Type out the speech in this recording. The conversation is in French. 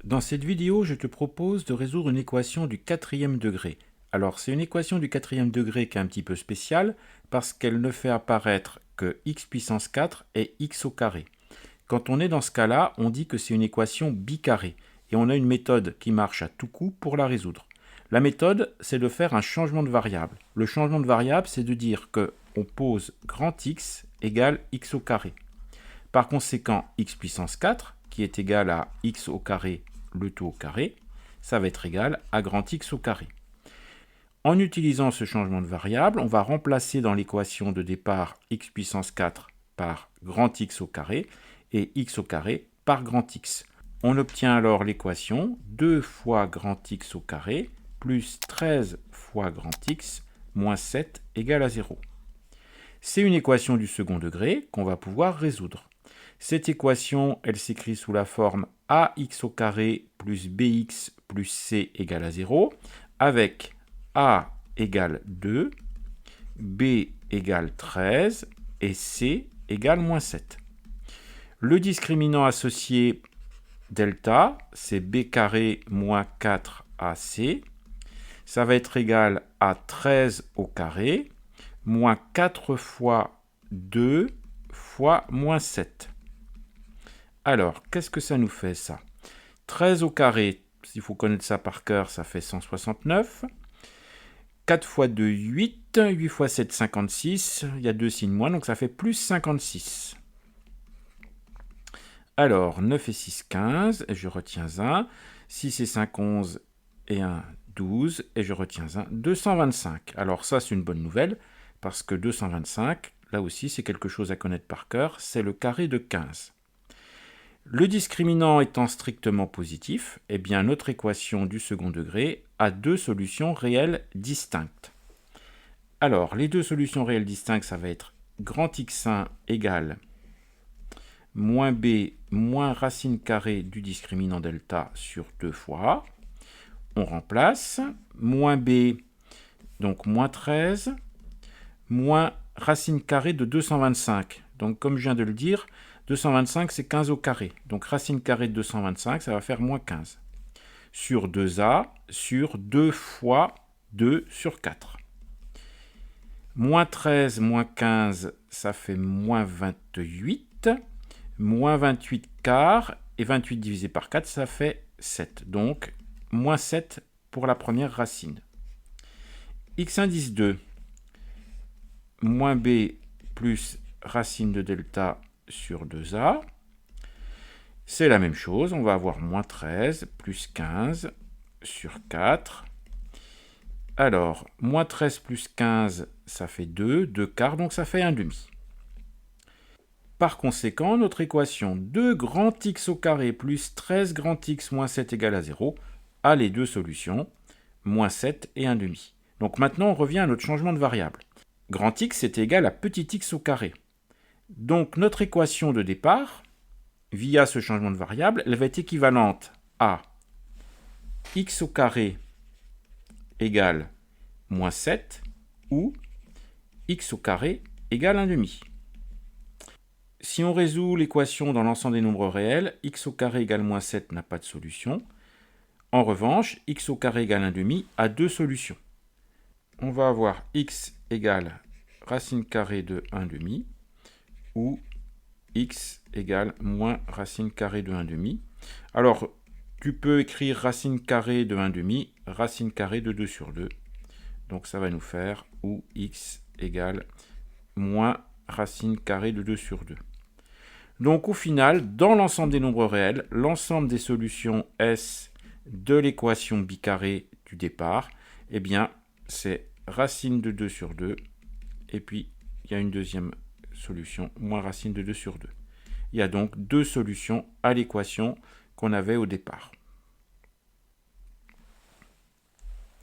Dans cette vidéo, je te propose de résoudre une équation du quatrième degré. Alors, c'est une équation du quatrième degré qui est un petit peu spéciale parce qu'elle ne fait apparaître que x puissance 4 et x au carré. Quand on est dans ce cas-là, on dit que c'est une équation bicarrée et on a une méthode qui marche à tout coup pour la résoudre. La méthode, c'est de faire un changement de variable. Le changement de variable, c'est de dire qu'on pose grand X égale x au carré. Par conséquent, x puissance 4, qui est égal à x au carré, le tout au carré, ça va être égal à grand X au carré. En utilisant ce changement de variable, on va remplacer dans l'équation de départ x puissance 4 par grand X au carré et x au carré par grand X. On obtient alors l'équation 2 fois grand X au carré plus 13 fois grand X moins 7 égale à 0. C'est une équation du second degré qu'on va pouvoir résoudre. Cette équation, elle s'écrit sous la forme ax au carré plus bx plus c égale à 0, avec a égale 2, b égale 13 et c égale moins 7. Le discriminant associé delta, c'est b carré moins 4ac. Ça va être égal à 13 au carré moins 4 fois 2 fois moins 7. Alors, qu'est-ce que ça nous fait, ça? 13 au carré, s'il faut connaître ça par cœur, ça fait 169. 4 fois 2, 8. 8 fois 7, 56. Il y a deux signes moins, donc ça fait plus 56. Alors, 9 et 6, 15, et je retiens 1. 6 et 5, 11, et 1, 12, et je retiens 1, 225. Alors ça, c'est une bonne nouvelle, parce que 225, là aussi, c'est quelque chose à connaître par cœur, c'est le carré de 15. Le discriminant étant strictement positif, eh bien notre équation du second degré a deux solutions réelles distinctes. Alors, les deux solutions réelles distinctes, ça va être grand x1 égale moins b moins racine carrée du discriminant delta sur 2 fois. On remplace moins b, donc moins 13, moins racine carrée de 225. Donc comme je viens de le dire, 225 c'est 15 au carré. Donc racine carrée de 225, ça va faire moins 15. Sur 2a, sur 2 fois 2 sur 4. Moins 13, moins 15, ça fait moins 28. Moins 28 quart, et 28 divisé par 4, ça fait 7. Donc, moins 7 pour la première racine. X indice 2, moins b plus racine de delta sur 2a. C'est la même chose, on va avoir moins 13 plus 15 sur 4. Alors, moins 13 plus 15, ça fait 2, 2 quarts, donc ça fait 1 demi. Par conséquent, notre équation 2 grand X au carré plus 13 grand X moins 7 égale à 0 a les deux solutions, moins 7 et 1 demi. Donc maintenant, on revient à notre changement de variable. Grand X est égal à petit x au carré. Donc notre équation de départ, via ce changement de variable, elle va être équivalente à x au carré égale moins 7 ou x au carré égale 1 demi. Si on résout l'équation dans l'ensemble des nombres réels, x au carré égale moins 7 n'a pas de solution. En revanche, x au carré égale 1 demi a deux solutions. On va avoir x égale racine carrée de 1 demi ou x égale moins racine carrée de 1 demi. Alors, tu peux écrire racine carrée de 1 demi, racine carrée de 2 sur 2. Donc ça va nous faire ou x égale moins racine carrée de 2 sur 2. Donc au final, dans l'ensemble des nombres réels, l'ensemble des solutions S de l'équation bicarrée du départ, eh bien, c'est racine de 2 sur 2, et puis il y a une deuxième solution, moins racine de 2 sur 2. Il y a donc deux solutions à l'équation qu'on avait au départ.